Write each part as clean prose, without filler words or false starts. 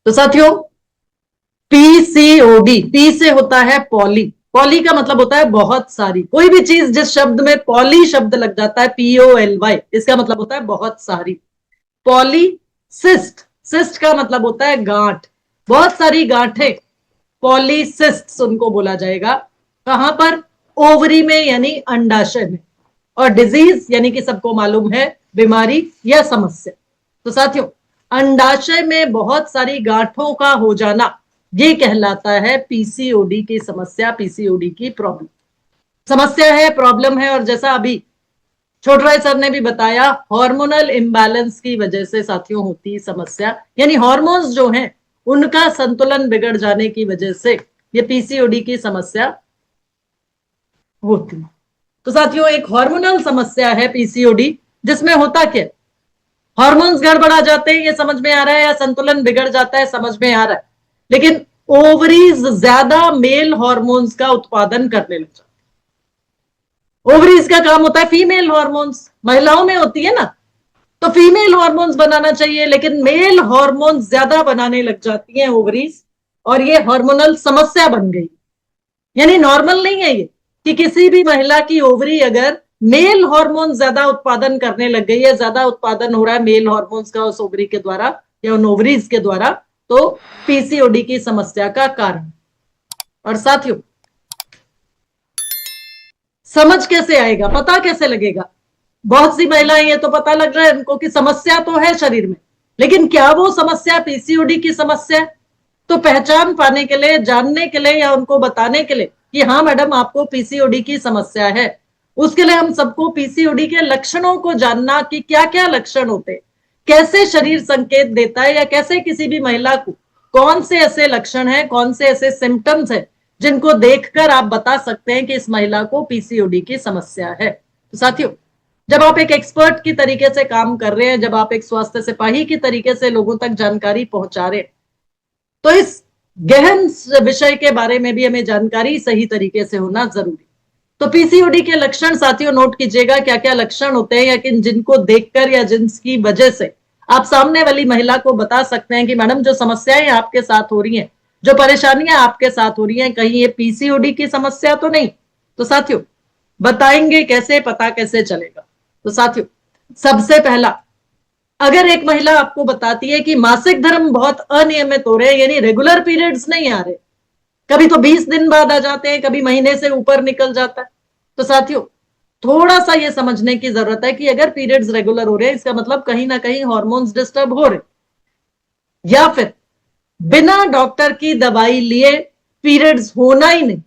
तो साथियों, PCOD, P से होता है पॉली, पॉली का मतलब होता है बहुत सारी। कोई भी चीज जिस शब्द में पॉली शब्द लग जाता है, POLY, इसका मतलब होता है बहुत सारी। पॉलीसिस्ट, सिस्ट का मतलब होता है गांठ, बहुत सारी गांठें, पॉलीसिस्ट उनको बोला जाएगा। कहां पर? ओवरी में यानी अंडाशय में। और डिजीज यानी कि सबको मालूम है बीमारी या समस्या। तो साथियों, अंडाशय में बहुत सारी गांठों का हो जाना, ये कहलाता है पीसीओडी की समस्या, पीसीओडी की प्रॉब्लम। समस्या है, प्रॉब्लम है, और जैसा अभी छोटराय सर ने भी बताया, हार्मोनल इम्बैलेंस की वजह से साथियों होती समस्या, यानी हार्मोन्स जो हैं उनका संतुलन बिगड़ जाने की वजह से ये पीसीओडी की समस्या होती है। तो साथियों, एक हार्मोनल समस्या है पीसीओडी, जिसमें होता क्या, हार्मोन्स गड़बड़ा जाते हैं, ये समझ में आ रहा है, या संतुलन बिगड़ जाता है, समझ में आ रहा है, लेकिन ओवरीज ज्यादा मेल हार्मोन्स का उत्पादन करने लग जाते हैं। ओवरीज का काम होता है फीमेल हार्मोन्स, महिलाओं में होती है ना, तो फीमेल हार्मोन्स बनाना चाहिए, लेकिन मेल हार्मोन्स ज्यादा बनाने लग जाती हैं ओवरीज, और ये हार्मोनल समस्या बन गई। यानी नॉर्मल नहीं है ये, कि किसी भी महिला की ओवरी अगर मेल हार्मोन ज्यादा उत्पादन करने लग गई है, ज्यादा उत्पादन हो रहा है मेल हार्मोन्स का उस ओवरी के द्वारा या उन ओवरीज के द्वारा, तो पीसीओडी की समस्या का कारण। और साथियों, समझ कैसे आएगा, पता कैसे लगेगा? बहुत सी महिलाएं ये तो पता लग रहा है उनको कि समस्या तो है शरीर में, लेकिन क्या वो समस्या पीसीओडी की समस्या है? तो पहचान पाने के लिए, जानने के लिए, या उनको बताने के लिए कि हाँ मैडम आपको पीसीओडी की समस्या है, उसके लिए हम सबको पीसीओडी के लक्षणों को जानना, कि क्या क्या लक्षण होते हैं, कैसे शरीर संकेत देता है, या कैसे किसी भी महिला को कौन से ऐसे लक्षण हैं, कौन से ऐसे सिम्टम्स हैं जिनको देखकर आप बता सकते हैं कि इस महिला को पीसीओडी की समस्या है। तो साथियों, जब आप एक एक्सपर्ट की तरीके से काम कर रहे हैं, जब आप एक स्वास्थ्य सिपाही की तरीके से लोगों तक जानकारी पहुंचा रहे हैं, तो इस गहन विषय के बारे में भी हमें जानकारी सही तरीके से होना जरूरी। तो पीसीओडी के लक्षण साथियों नोट कीजिएगा, क्या क्या लक्षण होते हैं, या कि जिनको देखकर या जिनकी वजह से आप सामने वाली महिला को बता सकते हैं कि मैडम जो समस्याएं आपके साथ हो रही हैं, जो परेशानियां आपके साथ हो रही हैं, कहीं ये पीसीओडी की समस्या तो नहीं। तो साथियों, बताएंगे कैसे, पता कैसे चलेगा? तो साथियों, सबसे पहला, अगर एक महिला आपको बताती है कि मासिक धर्म बहुत अनियमित हो रहे हैं, यानी रेगुलर पीरियड्स नहीं आ रहे, कभी तो 20 दिन बाद आ जाते हैं, कभी महीने से ऊपर निकल जाता है, तो साथियों थोड़ा सा ये समझने की जरूरत है कि अगर पीरियड्स रेगुलर हो रहे हैं, इसका मतलब कहीं ना कहीं हार्मोन्स डिस्टर्ब हो रहे, या फिर बिना डॉक्टर की दवाई लिए पीरियड्स होना ही नहीं।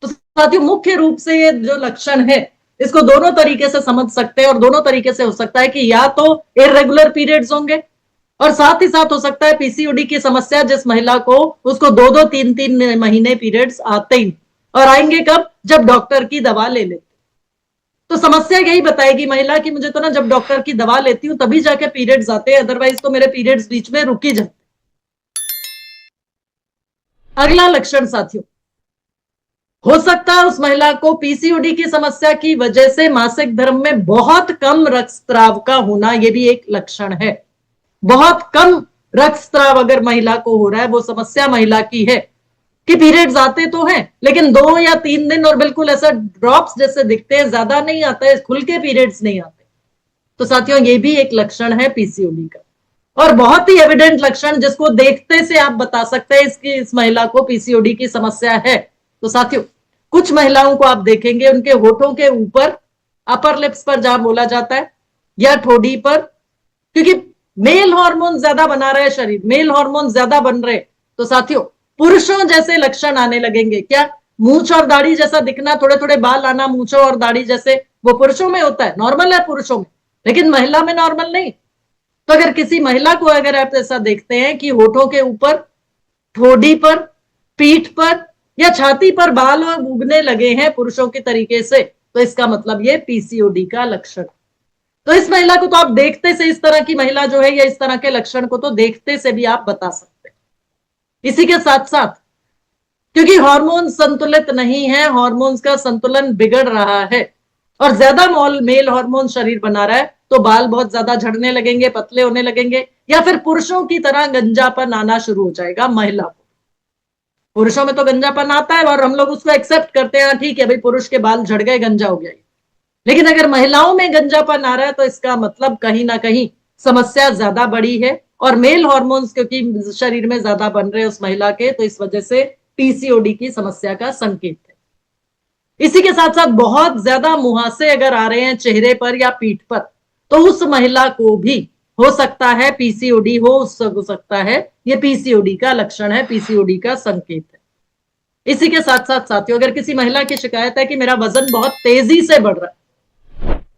तो साथियों, मुख्य रूप से ये जो लक्षण है, इसको दोनों तरीके से समझ सकते हैं, और दोनों तरीके से हो सकता है कि या तो इरेगुलर पीरियड्स होंगे, और साथ ही साथ हो सकता है पीसीओडी की समस्या जिस महिला को, उसको 2-2 3-3 महीने पीरियड्स आते ही, और आएंगे कब? जब डॉक्टर की दवा ले ले। तो समस्या यही बताएगी महिला की, मुझे तो ना जब डॉक्टर की दवा लेती हूं तभी जाके पीरियड्स आते हैं, अदरवाइज तो मेरे पीरियड्स बीच में रुक ही जाते। अगला लक्षण साथियों, हो सकता है उस महिला को पीसीओडी की समस्या की वजह से मासिक धर्म में बहुत कम रक्तस्राव का होना, यह भी एक लक्षण है। बहुत कम रक्तस्राव अगर महिला को हो रहा है, वो समस्या महिला की है कि पीरियड्स आते तो हैं लेकिन 2 या 3 दिन, और बिल्कुल ऐसा ड्रॉप्स जैसे दिखते हैं, ज्यादा नहीं आता है, खुल के पीरियड्स नहीं आते। तो साथियों, ये भी एक लक्षण है पीसीओडी का, और बहुत ही एविडेंट लक्षण, जिसको देखते से आप बता सकते हैं इसकी, इस महिला को पीसीओडी की समस्या है। तो साथियों, कुछ महिलाओं को आप देखेंगे उनके होठों के ऊपर, अपर लिप्स पर जहां बोला जाता है, या ठोड़ी पर, क्योंकि मेल हार्मोन ज्यादा बना रहे शरीर, मेल हार्मोन ज्यादा बन रहे, तो साथियों पुरुषों जैसे लक्षण आने लगेंगे। क्या? मूंछ और दाढ़ी जैसा दिखना, थोड़े थोड़े बाल आना मूंछों और दाढ़ी जैसे, वो पुरुषों में होता है, नॉर्मल है पुरुषों में, लेकिन महिला में नॉर्मल नहीं। तो अगर किसी महिला को अगर आप ऐसा देखते हैं कि होठों के ऊपर, ठोड़ी पर, पीठ पर या छाती पर बाल और उगने लगे हैं पुरुषों के तरीके से, तो इसका मतलब ये पीसीओडी का लक्षण। तो इस महिला को तो आप देखते से, इस तरह की महिला जो है या इस तरह के लक्षण को तो देखते से भी आप बता सकते हैं। इसी के साथ साथ, क्योंकि हार्मोन संतुलित नहीं है, हार्मोन्स का संतुलन बिगड़ रहा है और ज्यादा मेल हार्मोन शरीर बना रहा है, तो बाल बहुत ज्यादा झड़ने लगेंगे, पतले होने लगेंगे, या फिर पुरुषों की तरह गंजापन आना शुरू हो जाएगा महिला को। पुरुषों में तो गंजापन आता है और हम लोग उसको एक्सेप्ट करते हैं, ठीक है भाई पुरुष के बाल झड़ गए, गंजा हो गया। लेकिन अगर महिलाओं में गंजापन आ रहा है तो इसका मतलब कहीं ना कहीं समस्या ज्यादा बड़ी है, और मेल हार्मोन्स क्योंकि शरीर में ज्यादा बन रहे हैं उस महिला के, तो इस वजह से पीसीओडी की समस्या का संकेत है। इसी के साथ साथ बहुत ज्यादा मुहासे अगर आ रहे हैं चेहरे पर या पीठ पर, तो उस महिला को भी हो सकता है पीसीओडी हो सकता है, ये पीसीओडी का लक्षण है, पीसीओडी का संकेत है। इसी के साथ साथ साथियों, अगर किसी महिला की शिकायत है कि मेरा वजन बहुत तेजी से बढ़ रहा है,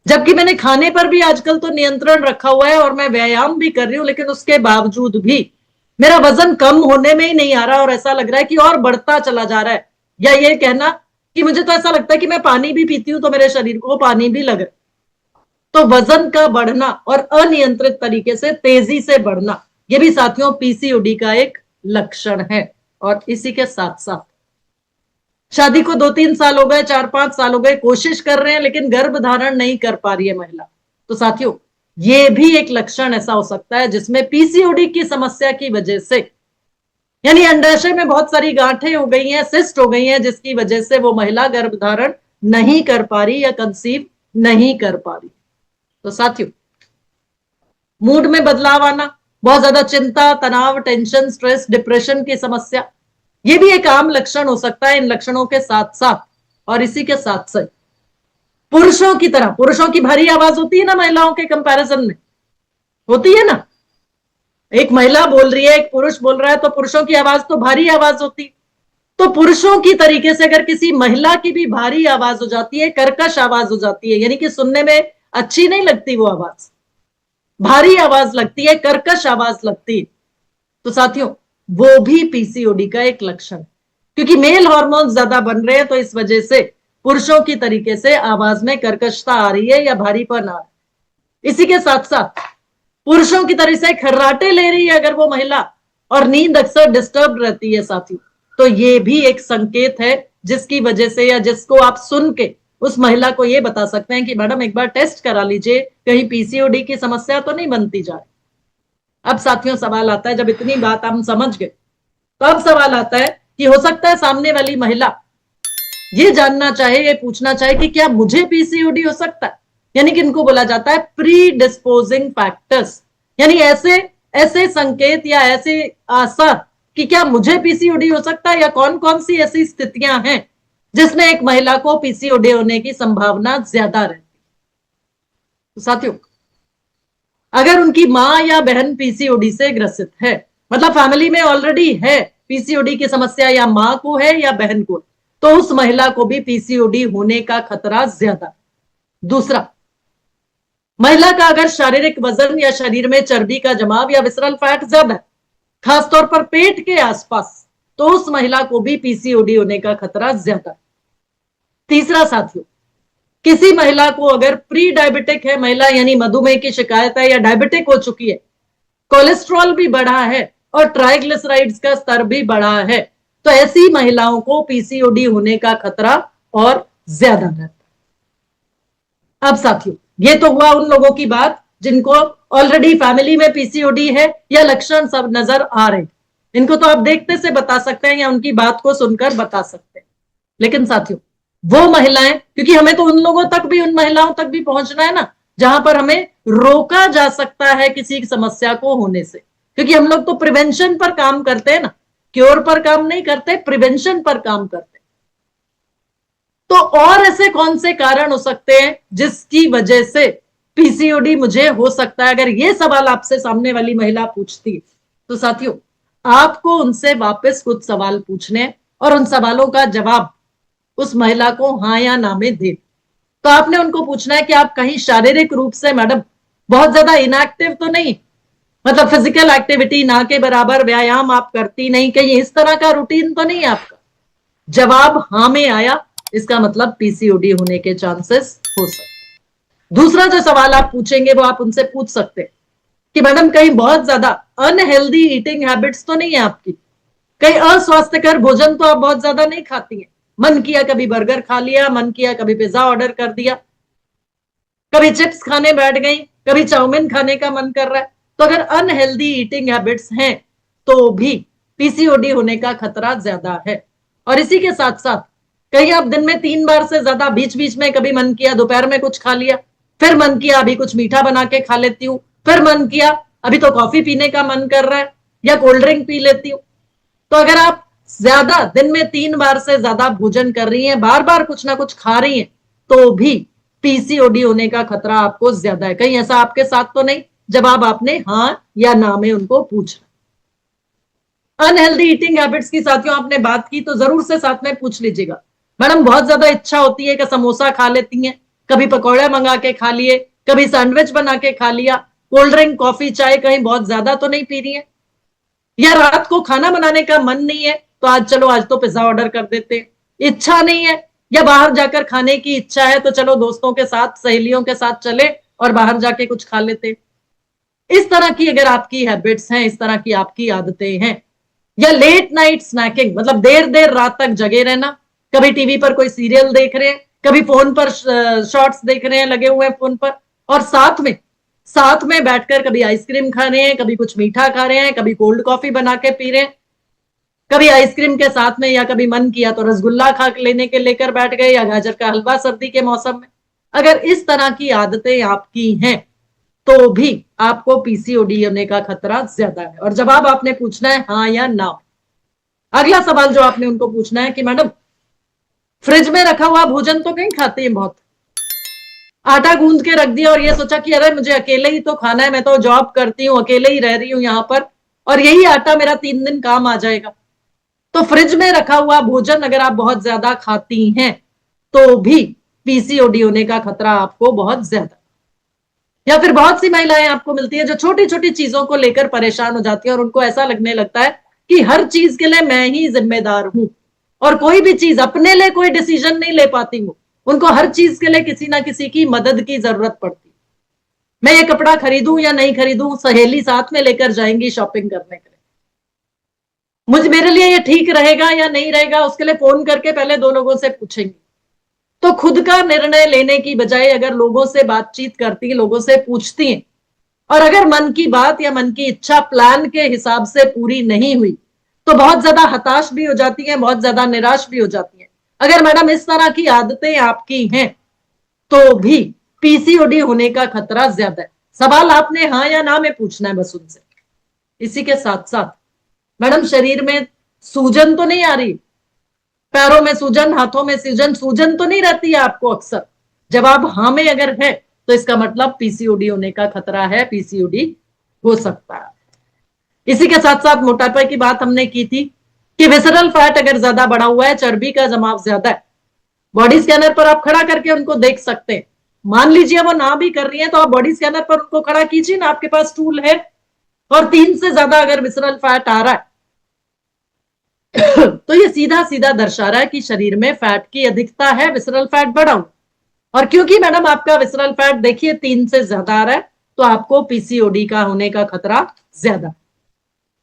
जबकि मैंने खाने पर भी आजकल तो नियंत्रण रखा हुआ है और मैं व्यायाम भी कर रही हूं, लेकिन उसके बावजूद भी मेरा वजन कम होने में ही नहीं आ रहा और ऐसा लग रहा है कि और बढ़ता चला जा रहा है, या ये कहना कि मुझे तो ऐसा लगता है कि मैं पानी भी पीती हूं तो मेरे शरीर को पानी भी लग रहा है। तो वजन का बढ़ना और अनियंत्रित तरीके से तेजी से बढ़ना, ये भी साथियों पीसीओडी का एक लक्षण है। और इसी के साथ साथ शादी को 2-3 साल हो गए, 4-5 साल हो गए, कोशिश कर रहे हैं लेकिन गर्भ धारण नहीं कर पा रही है महिला, तो साथियों ये भी एक लक्षण ऐसा हो सकता है जिसमें पीसीओडी की समस्या की वजह से, यानी अंडाशय में बहुत सारी गांठें हो गई हैं, सिस्ट हो गई हैं, जिसकी वजह से वो महिला गर्भ धारण नहीं कर पा रही या कंसीव नहीं कर पा रही। तो साथियों मूड में बदलाव आना, बहुत ज्यादा चिंता, तनाव, टेंशन, स्ट्रेस, डिप्रेशन की समस्या, ये भी एक आम लक्षण हो सकता है इन लक्षणों के साथ साथ। और इसी के साथ साथ पुरुषों की तरह, पुरुषों की भारी आवाज होती है ना महिलाओं के कंपैरिजन में, होती है ना, एक महिला बोल रही है, एक पुरुष बोल रहा है, तो पुरुषों की आवाज तो भारी आवाज होती, तो पुरुषों की तरीके से अगर किसी महिला की भी भारी आवाज हो जाती है, कर्कश आवाज हो जाती है, यानी कि सुनने में अच्छी नहीं लगती, वो आवाज भारी आवाज लगती है, कर्कश आवाज लगती है, तो साथियों वो भी पीसीओडी का एक लक्षण है, क्योंकि मेल हार्मोन ज्यादा बन रहे हैं, तो इस वजह से पुरुषों की तरीके से आवाज में कर्कशता आ रही है या भारीपन आ रहा है। इसी के साथ साथ पुरुषों की तरह से खर्राटे ले रही है अगर वो महिला, और नींद अक्सर डिस्टर्ब रहती है साथियों, तो ये भी एक संकेत है जिसकी वजह से, या जिसको आप सुन के उस महिला को ये बता सकते हैं कि मैडम एक बार टेस्ट करा लीजिए, कहीं पीसीओडी की समस्या तो नहीं बनती जा रही। अब साथियों सवाल आता है, जब इतनी बात हम समझ गए, तो अब सवाल आता है कि हो सकता है सामने वाली महिला ये जानना चाहे, ये पूछना चाहे कि क्या मुझे पीसीओडी हो सकता है, यानी कि इनको बोला जाता है प्री डिस्पोजिंग फैक्टर्स, यानी ऐसे ऐसे संकेत या ऐसे आसार कि क्या मुझे पीसीओडी हो सकता है, या कौन कौन सी ऐसी स्थितियां हैं जिसमें एक महिला को पीसीओडी होने की संभावना ज्यादा रहती है। तो साथियों अगर उनकी मां या बहन पीसीओडी से ग्रसित है, मतलब फैमिली में ऑलरेडी है पीसीओडी की समस्या, या मां को है या बहन को, तो उस महिला को भी पीसीओडी होने का खतरा ज्यादा। दूसरा, महिला का अगर शारीरिक वजन या शरीर में चर्बी का जमाव या विसरल फैट ज्यादा है, खासतौर पर पेट के आसपास, तो उस महिला को भी पीसीओडी होने का खतरा ज्यादा। तीसरा साथियों, किसी महिला को अगर प्री डायबिटिक है महिला, यानी मधुमेह की शिकायत है या डायबिटिक हो चुकी है, कोलेस्ट्रॉल भी बढ़ा है और ट्राइग्लिसराइड्स का स्तर भी बढ़ा है, तो ऐसी महिलाओं को पीसीओडी होने का खतरा और ज्यादा रहता है। अब साथियों ये तो हुआ उन लोगों की बात जिनको ऑलरेडी फैमिली में पीसीओडी है या लक्षण सब नजर आ रहे, इनको तो आप देखते से बता सकते हैं या उनकी बात को सुनकर बता सकते हैं। लेकिन साथियों वो महिलाएं, क्योंकि हमें तो उन लोगों तक भी, उन महिलाओं तक भी पहुंचना है ना जहां पर हमें रोका जा सकता है किसी समस्या को होने से, क्योंकि हम लोग तो प्रिवेंशन पर काम करते हैं ना, क्योर पर काम नहीं करते, प्रिवेंशन पर काम करते। तो और ऐसे कौन से कारण हो सकते हैं जिसकी वजह से पीसीओडी मुझे हो सकता है, अगर ये सवाल आपसे सामने वाली महिला पूछती है, तो साथियों आपको उनसे वापस कुछ सवाल पूछने और उन सवालों का जवाब उस महिला को हाँ या ना में दे। तो आपने उनको पूछना है कि आप कहीं शारीरिक रूप से मैडम बहुत ज्यादा इनएक्टिव तो नहीं, मतलब फिजिकल एक्टिविटी ना के बराबर व्यायाम आप करती नहीं, कहीं इस तरह का रूटीन तो नहीं आपका। जवाब हाँ में आया, इसका मतलब पीसीओडी होने के चांसेस हो सकते। दूसरा जो सवाल आप पूछेंगे वो आप उनसे पूछ सकते हैं कि मैडम कहीं बहुत ज्यादा अनहेल्दी ईटिंग हैबिट्स तो नहीं है आपकी, कहीं अस्वास्थ्यकर भोजन तो आप बहुत ज्यादा नहीं खाती हैं, मन किया कभी बर्गर खा लिया, मन किया कभी पिज्जा ऑर्डर कर दिया, कभी चिप्स खाने बैठ गई, कभी चाउमीन खाने का मन कर रहा है। तो अगर अनहेल्दी ईटिंग हैबिट्स हैं तो भी पीसीओडी होने का खतरा ज्यादा है। और इसी के साथ साथ कहीं आप दिन में 3 बार से ज्यादा, बीच बीच में कभी मन किया दोपहर में कुछ खा लिया, फिर मन किया अभी कुछ मीठा बना के खा लेती हूँ, फिर मन किया अभी तो कॉफी पीने का मन कर रहा है या कोल्ड ड्रिंक पी लेती हूँ। तो अगर आप ज्यादा दिन में 3 बार से ज्यादा भोजन कर रही हैं, बार बार कुछ ना कुछ खा रही हैं, तो भी पीसीओडी होने का खतरा आपको ज्यादा है। कहीं ऐसा आपके साथ तो नहीं? जवाब आपने हाँ या ना में उनको पूछना। अनहेल्दी ईटिंग हैबिट्स की साथियों आपने बात की तो जरूर से साथ में पूछ लीजिएगा, मैडम बहुत ज्यादा इच्छा होती है कि समोसा खा लेती हैं, कभी पकौड़े मंगा के खा लिए, कभी सैंडविच बना के खा लिया, कोल्ड ड्रिंक कॉफी चाय कहीं बहुत ज्यादा तो नहीं पी रही है? या रात को खाना बनाने का मन नहीं है तो आज चलो आज तो पिज्जा ऑर्डर कर देते हैं, इच्छा नहीं है या बाहर जाकर खाने की इच्छा है तो चलो दोस्तों के साथ सहेलियों के साथ चले और बाहर जाके कुछ खा लेते। इस तरह की अगर आपकी हैबिट्स हैं, इस तरह की आपकी आदतें हैं, या लेट नाइट स्नैकिंग मतलब देर देर रात तक जगे रहना, कभी टीवी पर कोई सीरियल देख रहे हैं, कभी फोन पर शॉर्ट्स देख रहे हैं, लगे हुए हैं फोन पर, और साथ में बैठकर कभी आइसक्रीम खा रहे हैं, कभी कुछ मीठा खा रहे हैं, कभी कोल्ड कॉफी बना के पी रहे हैं, कभी आइसक्रीम के साथ में या कभी मन किया तो रसगुल्ला खा लेने के लेकर बैठ गए या गाजर का हलवा सर्दी के मौसम में। अगर इस तरह की आदतें आपकी हैं तो भी आपको पीसीओडी होने का खतरा ज्यादा है। और जवाब आपने पूछना है हाँ या ना। अगला सवाल जो आपने उनको पूछना है कि मैडम फ्रिज में रखा हुआ भोजन तो कहीं खाते हैं बहुत, आटा गूंद के रख दिया और ये सोचा कि अरे मुझे अकेले ही तो खाना है, मैं तो जॉब करती हूँ, अकेले ही रह रही हूँ यहाँ पर और यही आटा मेरा 3 दिन काम आ जाएगा। तो फ्रिज में रखा हुआ भोजन अगर आप बहुत ज्यादा खाती हैं तो भी पीसीओडी होने का खतरा आपको बहुत ज्यादा। या फिर बहुत सी महिलाएं आपको मिलती है जो छोटी छोटी चीजों को लेकर परेशान हो जाती है और उनको ऐसा लगने लगता है कि हर चीज के लिए मैं ही जिम्मेदार हूं और कोई भी चीज अपने लिए कोई डिसीजन नहीं ले पाती हूँ, उनको हर चीज के लिए किसी ना किसी की मदद की जरूरत पड़ती। मैं ये कपड़ा खरीदूं या नहीं खरीदूं, सहेली साथ में लेकर जाएंगी शॉपिंग करने के लिए, मुझे मेरे लिए ये ठीक रहेगा या नहीं रहेगा उसके लिए फोन करके पहले 2 लोगों से पूछेंगी। तो खुद का निर्णय लेने की बजाय अगर लोगों से बातचीत करती, लोगों से पूछती हैं, और अगर मन की बात या मन की इच्छा प्लान के हिसाब से पूरी नहीं हुई तो बहुत ज्यादा हताश भी हो जाती हैं, बहुत ज्यादा निराश भी हो जाती हैं। अगर मैडम इस तरह की आदतें आपकी हैं तो भी पीसीओडी होने का खतरा ज्यादा है। सवाल आपने हाँ या ना में पूछना है बस उनसे। इसी के साथ साथ मैडम शरीर में सूजन तो नहीं आ रही, पैरों में सूजन, हाथों में सूजन, सूजन तो नहीं रहती है आपको अक्सर? जवाब हाँ में अगर है तो इसका मतलब पीसीओडी होने का खतरा है, पीसीओडी हो सकता है। इसी के साथ साथ मोटापे की बात हमने की थी कि विसरल फैट अगर ज्यादा बढ़ा हुआ है, चर्बी का जमाव ज्यादा है, बॉडी स्कैनर पर आप खड़ा करके उनको देख सकते हैं। मान लीजिए वो ना भी कर रही है तो आप बॉडी स्कैनर पर उनको खड़ा कीजिए ना, आपके पास टूल है, और 3 से ज्यादा अगर विसरल फैट आ रहा है तो ये सीधा सीधा दर्शा रहा है कि शरीर में फैट की अधिकता है, विसरल फैट बढ़ा हुआ। और क्योंकि मैडम आपका विसरल फैट देखिए 3 से ज्यादा आ रहा है तो आपको पीसीओडी का होने का खतरा ज्यादा।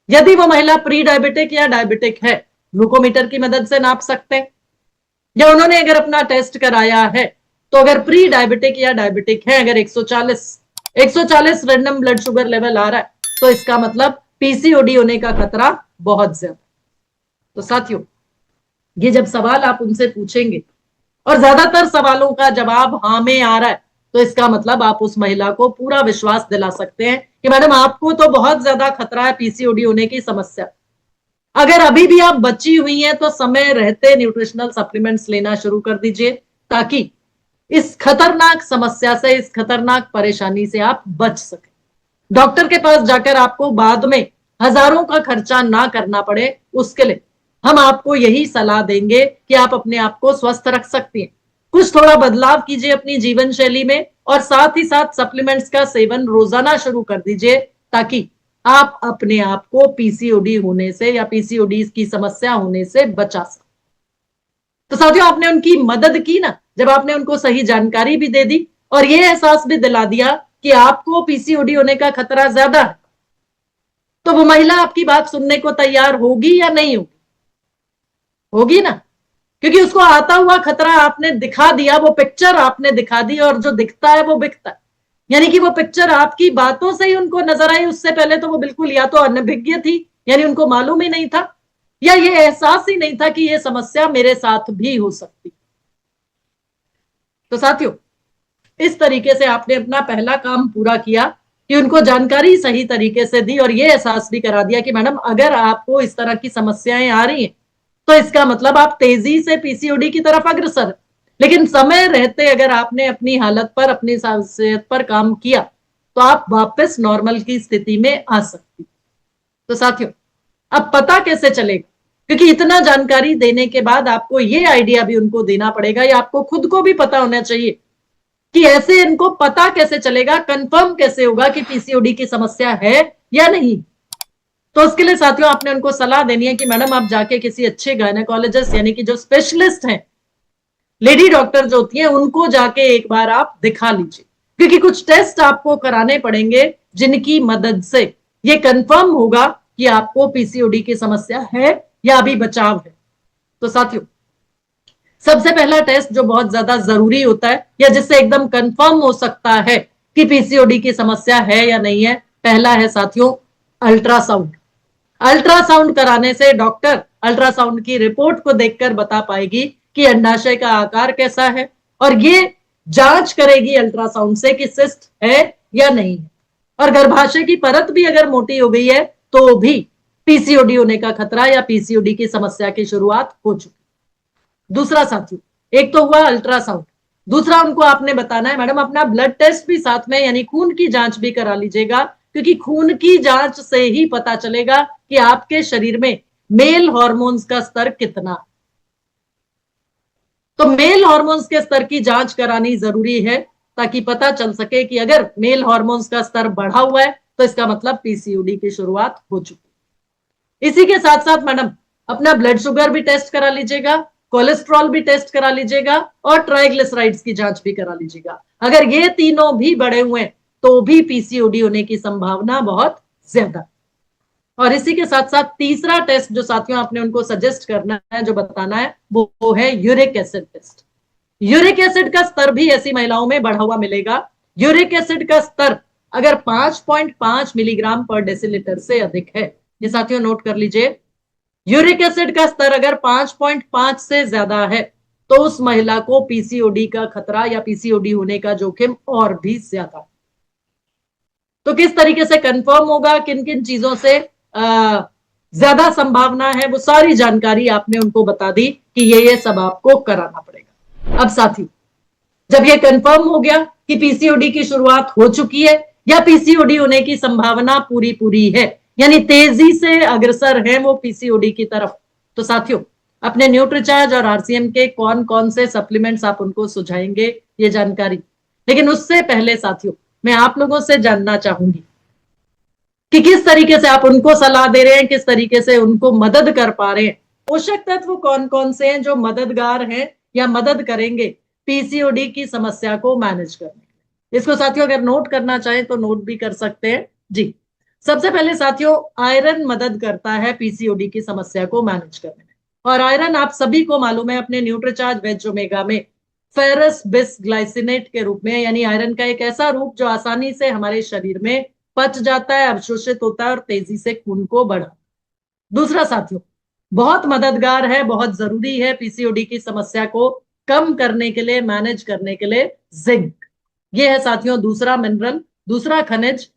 यदि वो महिला प्री डायबिटिक या डायबिटिक है, ग्लूकोमीटर की मदद से नाप सकते हैं, या उन्होंने अगर अपना टेस्ट कराया है तो अगर प्री डायबिटिक या डायबिटिक है, अगर 140 रैंडम ब्लड शुगर लेवल आ रहा है तो इसका मतलब पीसीओडी होने का खतरा बहुत ज्यादा। तो साथियों ये जब सवाल आप उनसे पूछेंगे और ज्यादातर सवालों का जवाब हाँ में आ रहा है तो इसका मतलब आप उस महिला को पूरा विश्वास दिला सकते हैं कि मैडम आपको तो बहुत ज्यादा खतरा है पीसीओडी होने की समस्या। अगर अभी भी आप बची हुई हैं तो समय रहते न्यूट्रिशनल सप्लीमेंट्स लेना शुरू कर दीजिए ताकि इस खतरनाक समस्या से, इस खतरनाक परेशानी से आप बच सके। डॉक्टर के पास जाकर आपको बाद में हजारों का खर्चा ना करना पड़े, उसके लिए हम आपको यही सलाह देंगे कि आप अपने आप को स्वस्थ रख सकती हैं। कुछ थोड़ा बदलाव कीजिए अपनी जीवन शैली में और साथ ही साथ सप्लीमेंट्स का सेवन रोजाना शुरू कर दीजिए ताकि आप अपने आप को पीसीओडी होने से या पीसीओडी की समस्या होने से बचा सकें। तो साथियों आपने उनकी मदद की ना, जब आपने उनको सही जानकारी भी दे दी और ये एहसास भी दिला दिया कि आपको पीसीओडी होने का खतरा ज्यादा है, तो वो महिला आपकी बात सुनने को तैयार होगी या नहीं होगी? होगी ना, क्योंकि उसको आता हुआ खतरा आपने दिखा दिया, वो पिक्चर आपने दिखा दी और जो दिखता है वो बिकता है। यानी कि वो पिक्चर आपकी बातों से ही उनको नजर आई, उससे पहले तो वो बिल्कुल या तो अनभिज्ञ थी, यानी उनको मालूम ही नहीं था, या ये एहसास ही नहीं था कि ये समस्या मेरे साथ भी हो सकती। तो साथियों, इस तरीके से आपने अपना पहला काम पूरा किया कि उनको जानकारी सही तरीके से दी और ये एहसास भी करा दिया कि मैडम अगर आपको इस तरह की समस्याएं आ रही हैं तो इसका मतलब आप तेजी से पीसीओडी की तरफ अग्रसर, लेकिन समय रहते अगर आपने अपनी हालत पर, अपनी सेहत पर काम किया तो आप वापस नॉर्मल की स्थिति में आ सकती। तो साथियों, अब पता कैसे चलेगा, क्योंकि इतना जानकारी देने के बाद आपको ये आइडिया भी उनको देना पड़ेगा, या आपको खुद को भी पता होना चाहिए कि ऐसे इनको पता कैसे चलेगा, कंफर्म कैसे होगा कि पीसीओडी की समस्या है या नहीं। तो उसके लिए साथियों आपने उनको सलाह देनी है कि मैडम आप जाके किसी अच्छे गायनेकोलॉजिस्ट, यानी कि जो स्पेशलिस्ट हैं, लेडी डॉक्टर जो होती हैं, उनको जाके एक बार आप दिखा लीजिए, क्योंकि कुछ टेस्ट आपको कराने पड़ेंगे जिनकी मदद से ये कंफर्म होगा कि आपको पीसीओडी की समस्या है या अभी बचाव है। तो साथियों, सबसे पहला टेस्ट जो बहुत ज्यादा जरूरी होता है, या जिससे एकदम कंफर्म हो सकता है कि पीसीओडी की समस्या है या नहीं है, पहला है साथियों अल्ट्रासाउंड। अल्ट्रासाउंड कराने से डॉक्टर अल्ट्रासाउंड की रिपोर्ट को देखकर बता पाएगी कि अंडाशय का आकार कैसा है, और ये जांच करेगी अल्ट्रासाउंड से कि सिस्ट है या नहीं है। और गर्भाशय की परत भी अगर मोटी हो गई है तो भी पीसीओडी होने का खतरा या पीसीओडी की समस्या की शुरुआत हो चुकी। दूसरा साथियों, एक तो हुआ अल्ट्रासाउंड, दूसरा उनको आपने बताना है मैडम अपना ब्लड टेस्ट भी साथ में, यानी खून की जांच भी करा लीजिएगा, क्योंकि खून की जांच से ही पता चलेगा कि आपके शरीर में मेल हार्मोन्स का स्तर कितना। तो मेल हार्मोन्स के स्तर की जांच करानी जरूरी है, ताकि पता चल सके कि अगर मेल हार्मोन्स का स्तर बढ़ा हुआ है तो इसका मतलब पीसीओडी की शुरुआत हो चुकी। इसी के साथ साथ मैडम अपना ब्लड शुगर भी टेस्ट करा लीजिएगा, कोलेस्ट्रॉल भी टेस्ट करा लीजिएगा, और ट्राइग्लिसराइड्स की जांच भी करा लीजिएगा। अगर ये तीनों भी बढ़े हुए हैं तो भी पीसीओडी होने की संभावना बहुत ज्यादा। और इसी के साथ साथ तीसरा टेस्ट जो साथियों आपने उनको सजेस्ट करना है, जो बताना है, वो है uric acid test. Uric acid का स्तर भी ऐसी महिलाओं में बढ़ा हुआ मिलेगा। यूरिक एसिड का स्तर अगर 5.5 मिलीग्राम पर डेसिलीटर से अधिक है, ये साथियों नोट कर लीजिए, यूरिक एसिड का स्तर अगर 5.5 से ज्यादा है तो उस महिला को पीसीओडी का खतरा या पीसीओडी होने का जोखिम और भी ज्यादा। तो किस तरीके से कंफर्म होगा, किन किन चीजों से ज्यादा संभावना है, वो सारी जानकारी आपने उनको बता दी कि ये सब आपको कराना पड़ेगा। अब साथी, जब ये कंफर्म हो गया कि पीसीओडी की शुरुआत हो चुकी है या पीसीओडी होने की संभावना पूरी पूरी है, यानी तेजी से अग्रसर है वो पीसीओडी की तरफ, तो साथियों अपने न्यूट्रीचार्ज और आरसीएम के कौन कौन से सप्लीमेंट्स आप उनको सुझाएंगे, ये जानकारी। लेकिन उससे पहले साथियों मैं आप लोगों से जानना चाहूंगी कि किस तरीके से आप उनको सलाह दे रहे हैं, किस तरीके से उनको मदद कर पा रहे हैं। पोषक तत्व कौन कौन से हैं जो मददगार हैं या मदद करेंगे पीसीओडी की समस्या को मैनेज करने में। इसको साथियों अगर नोट करना चाहें तो नोट भी कर सकते हैं जी। सबसे पहले साथियों आयरन मदद करता है पीसीओडी की समस्या को मैनेज करने में, और आयरन आप सभी को मालूम है अपने न्यूट्रीचार्ज वेज ओमेगा में फेरस बिस ग्लाइसिनेट के रूप में, यानी आयरन का एक ऐसा रूप जो आसानी से हमारे शरीर में पच जाता है, अवशोषित होता है और तेजी से खून को बढ़ा। दूसरा साथियों बहुत मददगार है, बहुत जरूरी है पीसीओडी की समस्या को कम करने के लिए, मैनेज करने के लिए, जिंक। ये है साथियों दूसरा मिनरल, दूसरा खनिज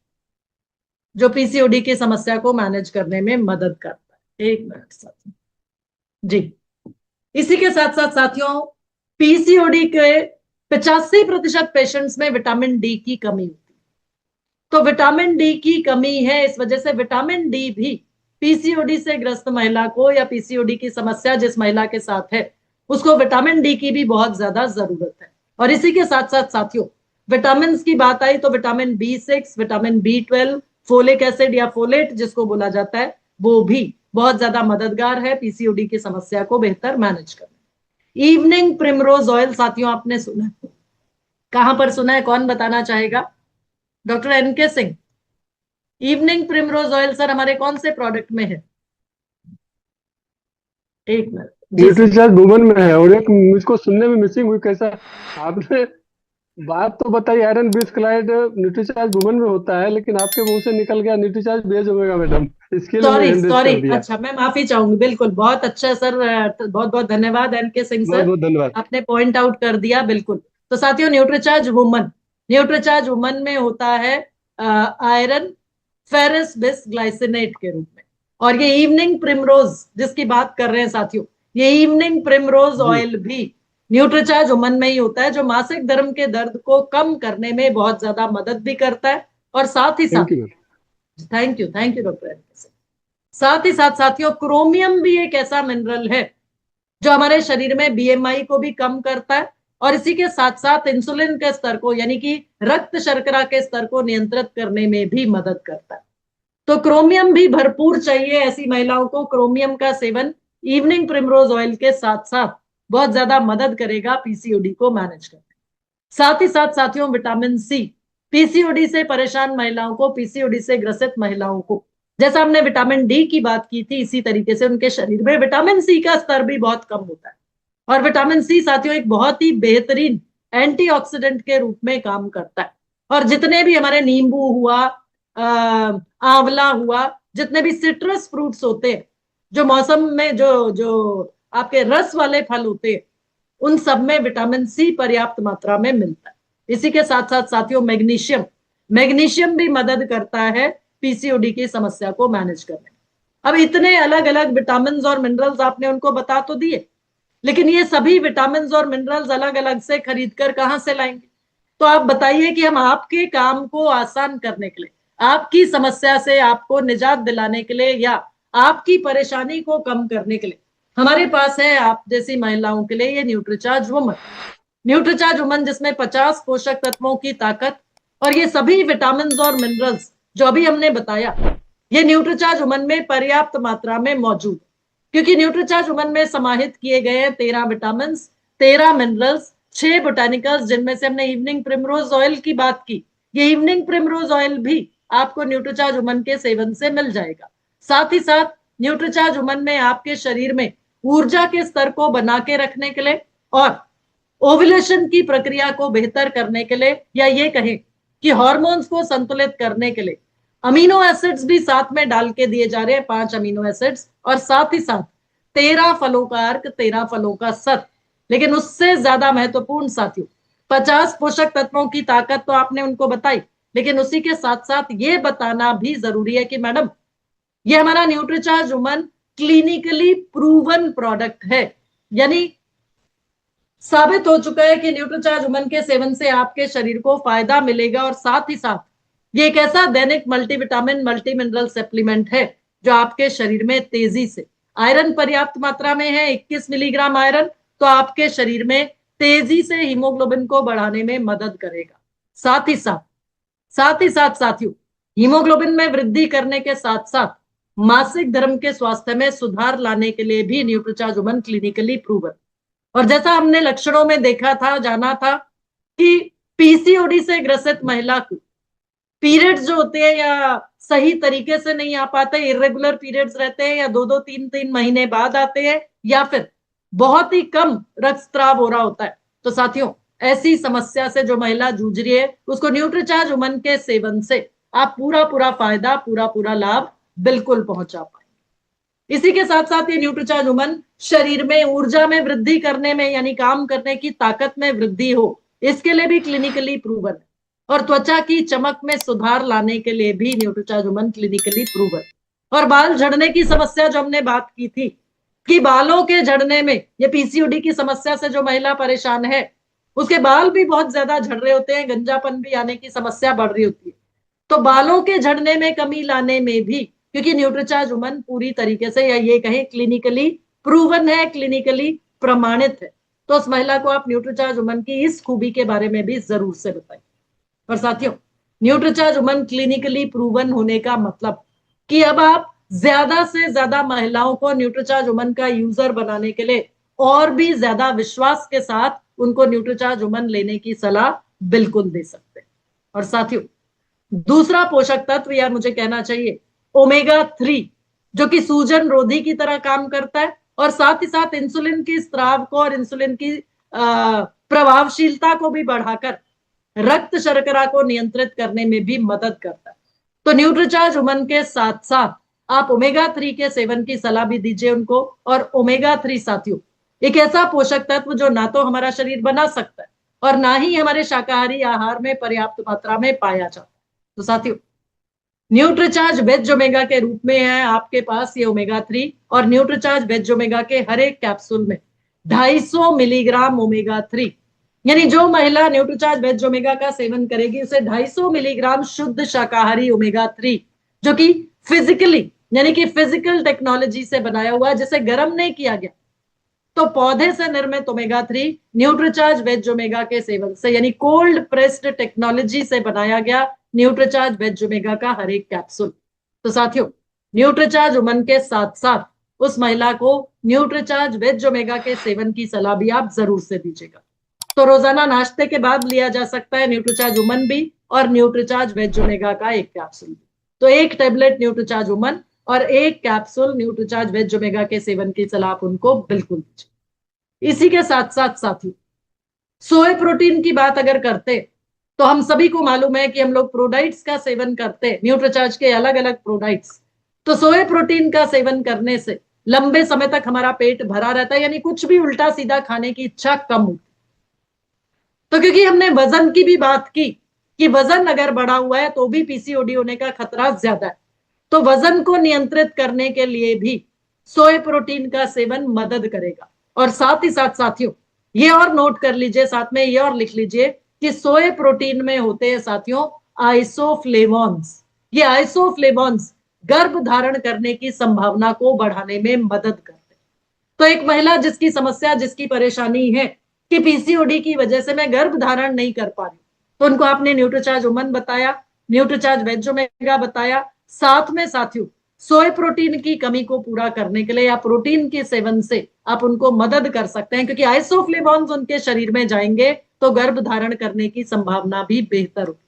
जो पीसीओडी की समस्या को मैनेज करने में मदद करता है। एक मिनट साथियों जी। इसी के साथ साथ साथियों पीसीओडी के 85% पेशेंट्स में विटामिन डी की कमी होती है। तो विटामिन डी की कमी है, इस वजह से विटामिन डी भी पीसीओडी से ग्रस्त महिला को या पीसीओडी की समस्या जिस महिला के साथ है उसको विटामिन डी की भी बहुत ज्यादा जरूरत है। और इसी के साथ साथ साथियों विटामिन की बात आई तो vitamin B6, vitamin B12, folic acid या फोलेट जिसको बोला जाता है, वो भी बहुत ज्यादा मददगार है पीसीओडी की समस्या को बेहतर मैनेज करने। इवनिंग प्रिमरोज ऑयल साथियों आपने सुना है, कहां पर सुना है, कौन बताना चाहेगा? Doctor NK Singh, evening primrose oil sir हमारे कौन से प्रोडक्ट में है? एक मिनट, न्यूट्रीचार्ज वुमन में है, और एक मुझको सुनने में मिसिंग हुई, कैसा आपने बात तो बताइए, आयरन बिस्क्लाइड न्यूट्रीचार्ज वुमन में होता है, लेकिन आपके मुंह से निकल गया न्यूट्रीचार्ज बेज ओमेगा मैडम। इसके लिए मैं सॉरी हैंड रेज सॉरी, कर दिया। अच्छा मैं माफी चाहूंगी, बिल्कुल बहुत अच्छा सर, बहुत बहुत धन्यवाद एनके सिंह बहुत सर, बहुत धन्यवाद। आपने पॉइंट आउट कर दिया बिल्कुल। तो साथियों, न्यूट्रीचार्ज वुमन, न्यूट्रीचार्ज वुमन में होता है आयरन फेरस बिस ग्लाइसिनेट के रूप में। और ये इवनिंग प्रिमरोज जिसकी बात कर रहे हैं साथियों, ये इवनिंग प्रिमरोज जी। ऑयल भी न्यूट्रीचार्ज वुमन में ही होता है, जो मासिक धर्म के दर्द को कम करने में बहुत ज्यादा मदद भी करता है। और साथ ही थैंक साथ, you ma'am. Thank you doctor NK Singh. साथ ही साथ साथियों, क्रोमियम भी एक ऐसा मिनरल है जो हमारे शरीर में बीएमआई को भी कम करता है, और इसी के साथ साथ इंसुलिन के स्तर को, यानी कि रक्त शर्करा के स्तर को नियंत्रित करने में भी मदद करता है। तो क्रोमियम भी भरपूर चाहिए ऐसी महिलाओं को। क्रोमियम का सेवन इवनिंग प्रिमरोज ऑयल के साथ साथ बहुत ज्यादा मदद करेगा पीसीओडी को मैनेज करने। साथ ही साथ साथियों, विटामिन सी, पीसीओडी से परेशान महिलाओं को, पीसीओडी से ग्रसित महिलाओं को, जैसा हमने विटामिन डी की बात की थी, इसी तरीके से उनके शरीर में विटामिन सी का स्तर भी बहुत कम होता है। और विटामिन सी साथियों एक बहुत ही बेहतरीन एंटीऑक्सीडेंट के रूप में काम करता है। और जितने भी हमारे नींबू हुआ, आंवला हुआ, जितने भी सिट्रस फ्रूट्स होते हैं, जो मौसम में जो जो आपके रस वाले फल होते हैं, उन सब में विटामिन सी पर्याप्त मात्रा में मिलता है। इसी के साथ साथ साथियों, मैग्नीशियम, मैग्नीशियम भी मदद करता है पीसीओडी की समस्या को मैनेज करने में। अब इतने अलग अलग विटामिन और मिनरल्स आपने उनको बता तो दिए, लेकिन ये सभी विटामिन और मिनरल्स अलग अलग से खरीद कर कहां से लाएंगे? तो आप बताइए कि हम आपके काम को आसान करने के लिए, आपकी समस्या से आपको निजात दिलाने के लिए, या आपकी परेशानी को कम करने के लिए हमारे पास है आप जैसी महिलाओं के लिए ये न्यूट्रीचार्ज वुमन। न्यूट्रीचार्ज वुमन जिसमें 50 पोषक तत्वों की ताकत और ये सभी विटामिन और मिनरल्स जो अभी हमने बताया, ये न्यूट्रीचार्ज वुमन में पर्याप्त मात्रा में मौजूद है। क्योंकि न्यूट्रीचार्ज वुमन में समाहित किए गए हैं 13 विटामिन, 13 मिनरल्स, 6 बोटानिकल्स, जिनमें से हमने इवनिंग प्रिमरोज ऑयल की बात की। ये इवनिंग प्रिमरोज ऑयल भी आपको न्यूट्रीचार्ज वुमन के सेवन से मिल जाएगा। साथ ही साथ न्यूट्रीचार्ज वुमन में आपके शरीर में ऊर्जा के स्तर को बना के रखने के लिए और ओव्यूलेशन की प्रक्रिया को बेहतर करने के लिए, या ये कहें कि हार्मोन्स को संतुलित करने के लिए अमीनो एसिड्स भी साथ में डाल के दिए जा रहे हैं, 5 अमीनो एसिड्स, और साथ ही साथ 13 फलों का अर्क, 13 फलों का सत। लेकिन उससे ज्यादा महत्वपूर्ण साथियों, 50 पोषक तत्वों की ताकत तो आपने उनको बताई, लेकिन उसी के साथ साथ ये बताना भी जरूरी है कि मैडम, ये हमारा Nutricharge woman clinically proven product है। यानी साबित हो चुका है कि न्यूट्रीचार्ज वुमन के सेवन से आपके शरीर को फायदा मिलेगा। और साथ ही साथ ये एक ऐसा दैनिक मल्टीविटामिन मल्टी मिनरल सप्लीमेंट है जो आपके शरीर में तेजी से, आयरन पर्याप्त मात्रा में है 21 मिलीग्राम आयरन, तो आपके शरीर में तेजी से हीमोग्लोबिन को बढ़ाने में मदद करेगा। साथ ही साथ साथियों, हीमोग्लोबिन में वृद्धि करने के साथ साथ मासिक धर्म के स्वास्थ्य में सुधार लाने के लिए भी न्यूट्रीचार्ज वुमन क्लिनिकली प्रूवन। और जैसा हमने लक्षणों में देखा था, जाना था कि पीसीओडी से ग्रसित महिला को पीरियड्स जो होते हैं या सही तरीके से नहीं आ पाते, इरेगुलर पीरियड्स रहते हैं, या 2-2 3-3 महीने बाद आते हैं, या फिर बहुत ही कम रक्तस्राव हो रहा होता है, तो साथियों ऐसी समस्या से जो महिला जूझ रही है, उसको न्यूट्रीचार्ज वुमन के सेवन से आप पूरा पूरा फायदा, पूरा पूरा लाभ बिल्कुल पहुंचा पाए। इसी के साथ साथ ये न्यूट्रीचार्ज वुमन शरीर में ऊर्जा में वृद्धि करने में, यानी काम करने की ताकत में वृद्धि हो, इसके लिए भी क्लिनिकली प्रूवन है। और त्वचा की चमक में सुधार लाने के लिए भी न्यूट्रीचार्ज वुमन क्लिनिकली प्रूवन। और बाल झड़ने की समस्या जो हमने बात की थी कि बालों के झड़ने में, ये पीसीओडी की समस्या से जो महिला परेशान है, उसके बाल भी बहुत ज्यादा झड़ रहे होते हैं, गंजापन भी आने की समस्या बढ़ रही होती है। तो बालों के झड़ने में कमी लाने में भी, क्योंकि न्यूट्रीचार्ज वुमन पूरी तरीके से, या ये कहें क्लिनिकली प्रूवन है, क्लिनिकली प्रमाणित है, तो उस महिला को आप न्यूट्रीचार्ज वुमन की इस खूबी के बारे में भी जरूर से बताएं। और साथियों, न्यूट्रीचार्ज वुमन क्लिनिकली प्रूवन होने का मतलब कि अब आप ज्यादा से ज्यादा महिलाओं को न्यूट्रीचार्ज वुमन का यूजर बनाने के लिए और भी ज्यादा विश्वास के साथ उनको न्यूट्रीचार्ज वुमन लेने की सलाह बिल्कुल दे सकते हैं। और साथियों, दूसरा पोषक तत्व, या मुझे कहना चाहिए ओमेगा 3, जो कि सूजन रोधी की तरह काम करता है, और साथ ही साथ इंसुलिन की स्राव को और इंसुलिन की प्रभावशीलता को भी बढ़ाकर रक्त शर्करा को नियंत्रित करने में भी मदद करता है। तो न्यूट्रीचार्ज वुमन के साथ साथ आप ओमेगा 3 के सेवन की सलाह भी दीजिए उनको। और ओमेगा 3 साथियों एक ऐसा पोषक तत्व जो ना तो हमारा शरीर बना सकता है और ना ही हमारे शाकाहारी आहार में पर्याप्त मात्रा में पाया जाता है। तो साथियों न्यूट्रीचार्ज वेज ओमेगा के रूप में है आपके पास ये ओमेगा 3, और न्यूट्रीचार्ज वेज ओमेगा के हर एक कैप्सूल में 250 मिलीग्राम ओमेगा 3, यानी जो महिला न्यूट्रीचार्ज वेज ओमेगा का सेवन करेगी उसे 250 मिलीग्राम शुद्ध शाकाहारी ओमेगा 3, जो कि फिजिकली यानी कि फिजिकल टेक्नोलॉजी से बनाया हुआ है, जिसे गर्म नहीं किया गया, तो पौधे से निर्मित ओमेगा 3 न्यूट्रीचार्ज वेज ओमेगा के सेवन से यानी कोल्ड प्रेस्ड टेक्नोलॉजी से बनाया गया न्यूट्रीचार्ज वेज ओमेगा का हर एक कैप्सूल। तो साथियों न्यूट्रीचार्ज वुमन के साथ साथ उस महिला को न्यूट्रीचार्ज वेज ओमेगा के सेवन की सलाह भी आप जरूर से दीजिएगा। तो रोजाना नाश्ते के बाद लिया जा सकता है न्यूट्रीचार्ज वुमन भी और न्यूट्रीचार्ज वेज ओमेगा का एक कैप्सूल भी। तो एक टेबलेट न्यूट्रीचार्ज वुमन और एक कैप्सूल न्यूट्रीचार्ज वेज ओमेगा के सेवन की सलाह आप उनको बिल्कुल दीजिए। इसी के साथ साथ साथियों सोए प्रोटीन की बात अगर करते तो हम सभी को मालूम है कि हम लोग प्रोडाइट्स का सेवन करते हैं, न्यूट्रीचार्ज के अलग अलग प्रोडाइट्स। तो सोए प्रोटीन का सेवन करने से लंबे समय तक हमारा पेट भरा रहता है, यानी कुछ भी उल्टा सीधा खाने की इच्छा कम होती। तो क्योंकि हमने वजन की भी बात की कि वजन अगर बढ़ा हुआ है तो भी पीसीओडी होने का खतरा ज्यादा है, तो वजन को नियंत्रित करने के लिए भी सोए प्रोटीन का सेवन मदद करेगा। और साथ ही साथ साथियों ये और नोट कर लीजिए, साथ में ये और लिख लीजिए कि सोए प्रोटीन में होते हैं साथियों आइसोफ्लेवोन्स। ये आइसोफ्लेवोन्स गर्भ धारण करने की संभावना को बढ़ाने में मदद करते हैं। तो एक महिला जिसकी समस्या जिसकी परेशानी है कि पीसीओडी की वजह से मैं गर्भ धारण नहीं कर पा रही, तो उनको आपने न्यूट्रीचार्ज वुमन बताया, न्यूट्रीचार्ज वेज ओमेगा बताया, साथ में साथियों सोए प्रोटीन की कमी को पूरा करने के लिए या प्रोटीन के सेवन से आप उनको मदद कर सकते हैं, क्योंकि आइसोफ्लेवोन्स उनके शरीर में जाएंगे तो गर्भ धारण करने की संभावना भी बेहतर होगी।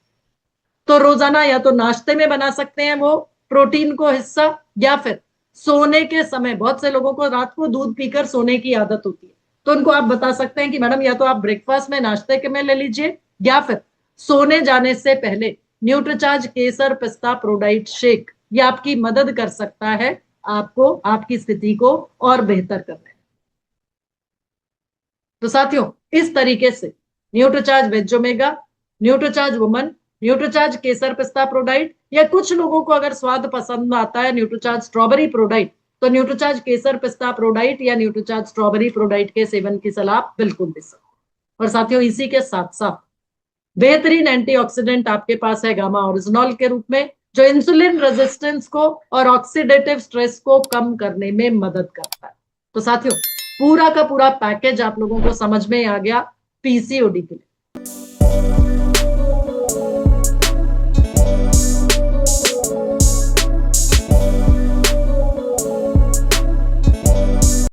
तो रोजाना या तो नाश्ते में बना सकते हैं वो प्रोटीन को हिस्सा, या फिर सोने के समय, बहुत से लोगों को रात को दूध पीकर सोने की आदत होती है, तो उनको आप बता सकते हैं कि मैडम या तो आप ब्रेकफास्ट में नाश्ते के में ले लीजिए, या फिर सोने जाने से पहले न्यूट्रीचार्ज केसर पिस्ता प्रोडाइट शेक, ये आपकी मदद कर सकता है आपको आपकी स्थिति को और बेहतर करने में। तो साथियों इस तरीके से Nutricharge veg omega, Nutricharge woman, Nutricharge केसर पिस्ता प्रोडाइट, या कुछ लोगों को अगर स्वाद पसंद आता है न्यूट्रीचार्ज स्ट्रॉबेरी प्रोडाइट, तो न्यूट्रीचार्ज केसर पिस्ता प्रोडाइट या न्यूट्रीचार्ज स्ट्रॉबेरी प्रोडाइट के सेवन की सलाह बिल्कुल दे सकते। और साथियों इसी के साथ साथ बेहतरीन एंटीऑक्सीडेंट आपके पास है गामा ओरिजिनॉल के रूप में, जो इंसुलिन रेजिस्टेंस को और ऑक्सीडेटिव स्ट्रेस को कम करने में मदद करता है। तो साथियों पूरा का पूरा पैकेज आप लोगों को समझ में आ गया पीसीओडी के लिए।